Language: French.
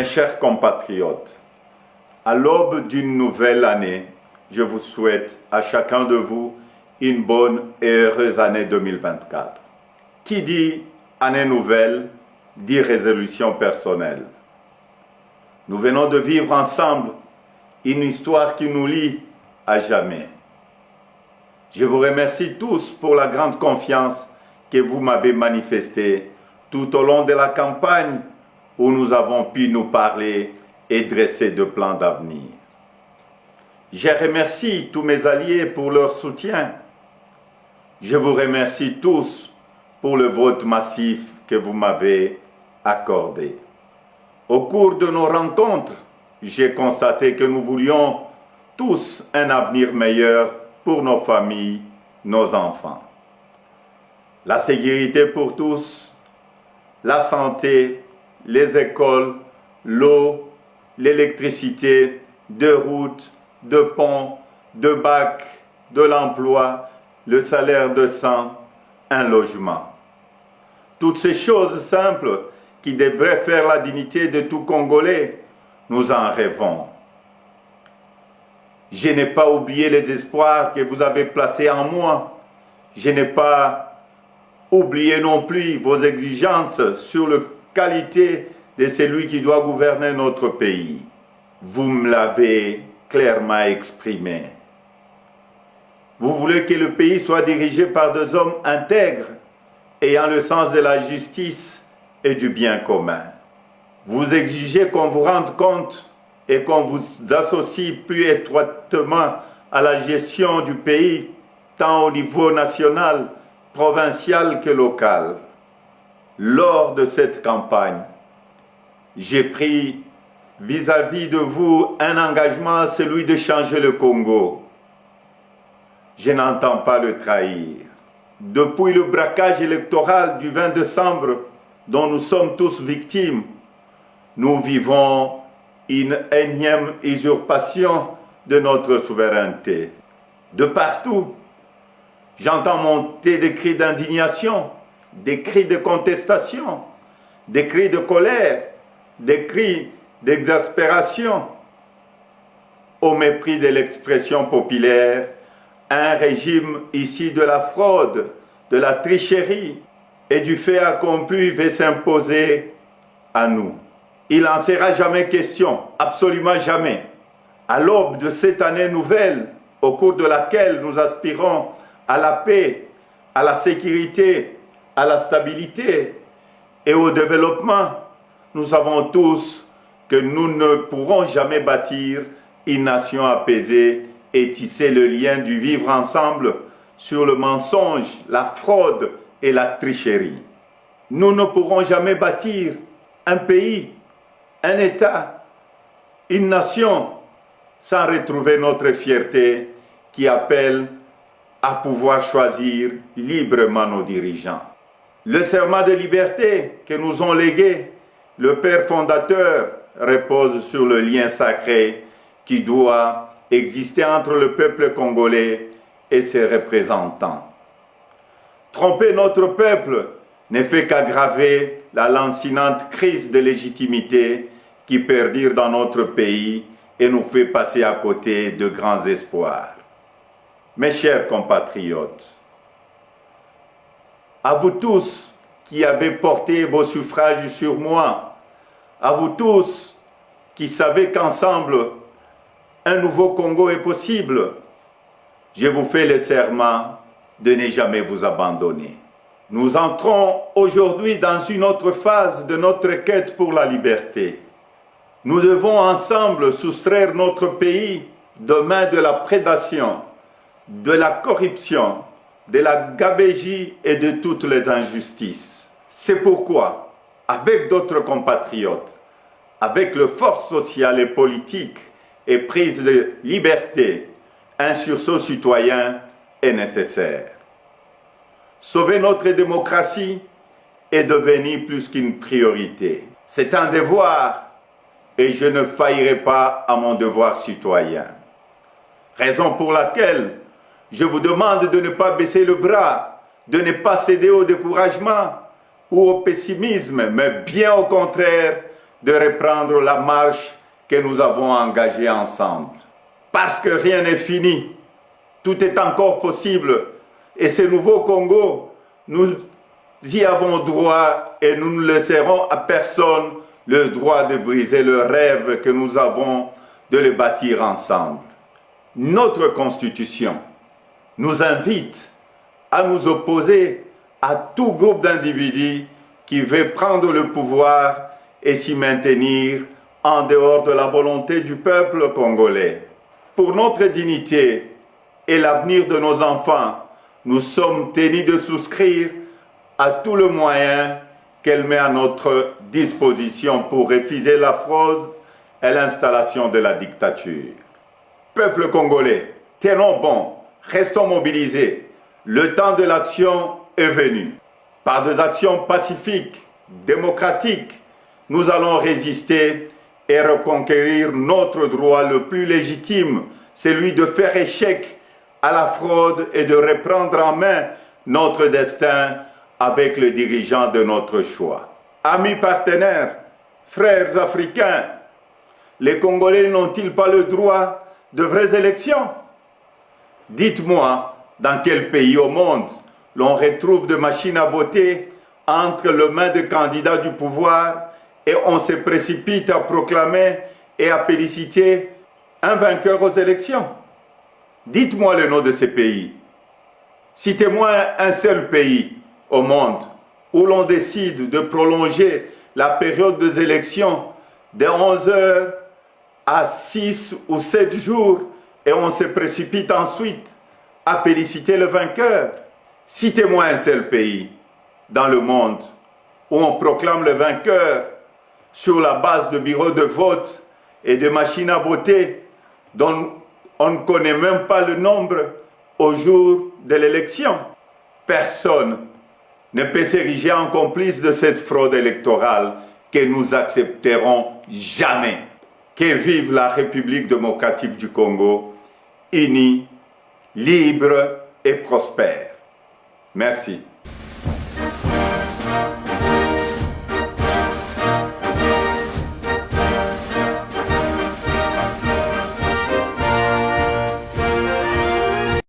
chers compatriotes, à l'aube d'une nouvelle année, je vous souhaite à chacun de vous une bonne et heureuse année 2024. Qui dit année nouvelle, dit résolution personnelle. Nous venons de vivre ensemble une histoire qui nous lie à jamais. Je vous remercie tous pour la grande confiance que vous m'avez manifestée tout au long de la campagne où nous avons pu nous parler et dresser de plans d'avenir. Je remercie tous mes alliés pour leur soutien. Je vous remercie tous pour le vote massif que vous m'avez accordé. Au cours de nos rencontres, j'ai constaté que nous voulions tous un avenir meilleur pour nos familles, nos enfants. La sécurité pour tous, la santé, les écoles, l'eau, l'électricité, de routes, de ponts, de bacs, de l'emploi, le salaire décent, un logement. Toutes ces choses simples qui devraient faire la dignité de tout Congolais, nous en rêvons. Je n'ai pas oublié les espoirs que vous avez placés en moi. Je n'ai pas oublié non plus vos exigences sur la qualité de celui qui doit gouverner notre pays. Vous me l'avez clairement exprimé. Vous voulez que le pays soit dirigé par des hommes intègres, ayant le sens de la justice et du bien commun. Vous exigez qu'on vous rende compte et qu'on vous associe plus étroitement à la gestion du pays, tant au niveau national, provincial que local. Lors de cette campagne, j'ai pris vis-à-vis de vous un engagement, celui de changer le Congo. Je n'entends pas le trahir. Depuis le braquage électoral du 20 décembre, dont nous sommes tous victimes, nous vivons une énième usurpation de notre souveraineté. De partout, j'entends monter des cris d'indignation, des cris de contestation, des cris de colère, des cris d'exaspération. Au mépris de l'expression populaire, un régime ici de la fraude, de la tricherie et du fait accompli veut s'imposer à nous. Il n'en sera jamais question, absolument jamais. À l'aube de cette année nouvelle, au cours de laquelle nous aspirons à la paix, à la sécurité, à la stabilité et au développement, nous savons tous que nous ne pourrons jamais bâtir une nation apaisée et tisser le lien du vivre ensemble sur le mensonge, la fraude et la tricherie. Nous ne pourrons jamais bâtir un pays, un État, une nation sans retrouver notre fierté qui appelle à pouvoir choisir librement nos dirigeants. Le serment de liberté que nous ont légué le Père fondateur repose sur le lien sacré qui doit exister entre le peuple congolais et ses représentants. Tromper notre peuple ne fait qu'aggraver la lancinante crise de légitimité qui perdure dans notre pays et nous fait passer à côté de grands espoirs. Mes chers compatriotes, à vous tous qui avez porté vos suffrages sur moi, à vous tous qui savez qu'ensemble, un nouveau Congo est possible, je vous fais le serment de ne jamais vous abandonner. Nous entrons aujourd'hui dans une autre phase de notre quête pour la liberté. Nous devons ensemble soustraire notre pays des mains de la prédation, de la corruption, de la gabegie et de toutes les injustices. C'est pourquoi, avec d'autres compatriotes, avec les forces sociales et politiques et prise de liberté, un sursaut citoyen est nécessaire. Sauver notre démocratie est devenu plus qu'une priorité. C'est un devoir et je ne faillirai pas à mon devoir citoyen. Raison pour laquelle je vous demande de ne pas baisser le bras, de ne pas céder au découragement ou au pessimisme, mais bien au contraire, de reprendre la marche que nous avons engagée ensemble. Parce que rien n'est fini, tout est encore possible. Et ce nouveau Congo, nous y avons droit et nous ne laisserons à personne le droit de briser le rêve que nous avons de le bâtir ensemble. Notre Constitution nous invite à nous opposer à tout groupe d'individus qui veut prendre le pouvoir et s'y maintenir en dehors de la volonté du peuple congolais. Pour notre dignité et l'avenir de nos enfants, nous sommes tenus de souscrire à tout le moyen qu'elle met à notre disposition pour refuser la fraude et l'installation de la dictature. Peuple congolais, tenons bon, restons mobilisés. Le temps de l'action est venu. Par des actions pacifiques, démocratiques, nous allons résister et reconquérir notre droit le plus légitime, celui de faire échec à la fraude et de reprendre en main notre destin avec le dirigeant de notre choix. Amis partenaires, frères africains, les Congolais n'ont-ils pas le droit de vraies élections? Dites-moi, dans quel pays au monde l'on retrouve des machines à voter entre les mains des candidats du pouvoir et on se précipite à proclamer et à féliciter un vainqueur aux élections? Dites-moi le nom de ces pays. Citez-moi un seul pays au monde où l'on décide de prolonger la période des élections de 11 heures à 6 ou 7 jours et on se précipite ensuite à féliciter le vainqueur. Citez-moi un seul pays dans le monde où on proclame le vainqueur sur la base de bureaux de vote et de machines à voter dont on ne connaît même pas le nombre au jour de l'élection. Personne ne peut s'ériger en complice de cette fraude électorale que nous accepterons jamais. Que vive la République démocratique du Congo, unie, libre et prospère. Merci.